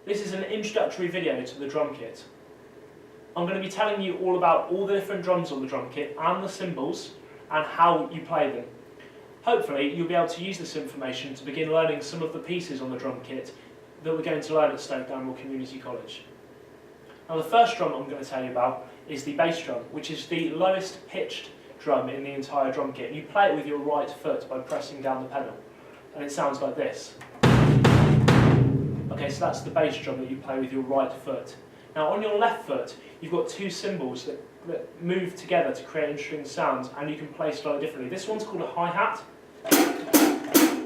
This is an introductory video to the drum kit. I'm going to be telling you all about all the different drums on the drum kit and the cymbals and how you play them. Hopefully you'll be able to use this information to begin learning some of the pieces on the drum kit that we're going to learn at Stoke Downwell Community College. Now the first drum I'm going to tell you about is the bass drum, which is the lowest pitched drum in the entire drum kit. You play it with your right foot by pressing down the pedal, and it sounds like this. Okay, so that's the bass drum that you play with your right foot. Now on your left foot, you've got two cymbals that move together to create interesting sounds, and you can play slightly differently. This one's called a hi-hat,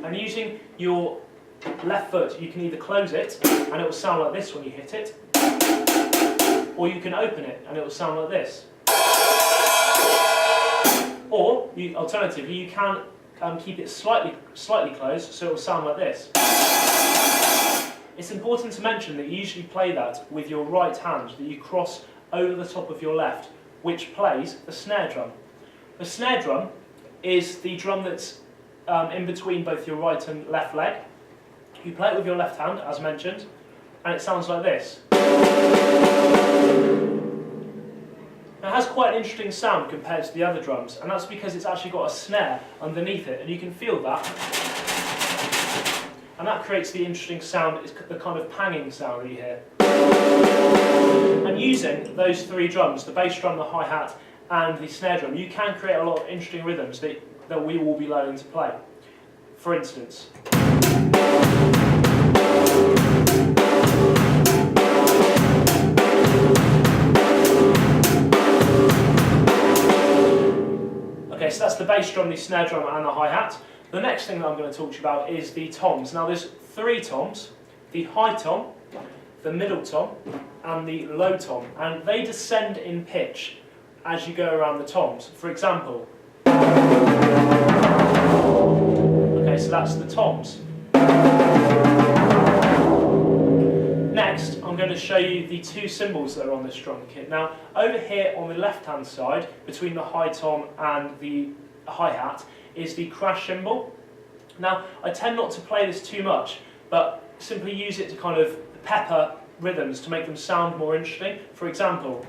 and using your left foot, you can either close it, and it will sound like this when you hit it, or you can open it, and it will sound like this. Or, alternatively, you can keep it slightly closed, so it will sound like this. It's important to mention that you usually play that with your right hand, that you cross over the top of your left, which plays the snare drum. The snare drum is the drum that's in between both your right and left leg. You play it with your left hand, as mentioned, and it sounds like this. Now, it has quite an interesting sound compared to the other drums, and that's because it's actually got a snare underneath it, and you can feel that. And that creates the interesting sound, it's the kind of panging sound that you hear. And using those three drums, the bass drum, the hi-hat, and the snare drum, you can create a lot of interesting rhythms that we will be learning to play. For instance, okay, so that's the bass drum, the snare drum, and the hi-hat. The next thing that I'm going to talk to you about is the toms. Now there's three toms: the high tom, the middle tom, and the low tom, and they descend in pitch as you go around the toms. For example, okay, so that's the toms. Next, I'm going to show you the two cymbals that are on this drum kit. Now, over here on the left-hand side, between the high tom and the hi-hat, is the crash cymbal. Now, I tend not to play this too much, but simply use it to kind of pepper rhythms to make them sound more interesting. For example,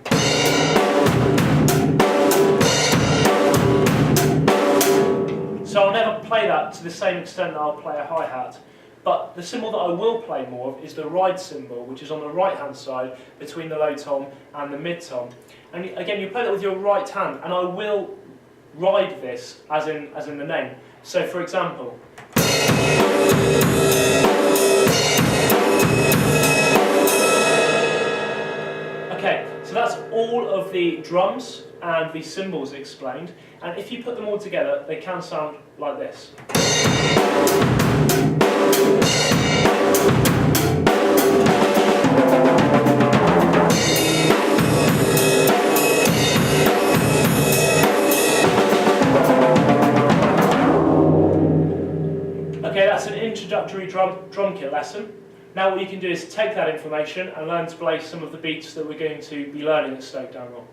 so I'll never play that to the same extent that I'll play a hi-hat. But the cymbal that I will play more of is the ride cymbal, which is on the right-hand side between the low tom and the mid tom. And again, you play that with your right hand, and I will ride this as in the name. So, for example, okay, so that's all of the drums and the cymbals explained, and if you put them all together, they can sound like this. Okay, that's an introductory drum kit lesson. Now what you can do is take that information and learn to play some of the beats that we're going to be learning at Stoke Downwell.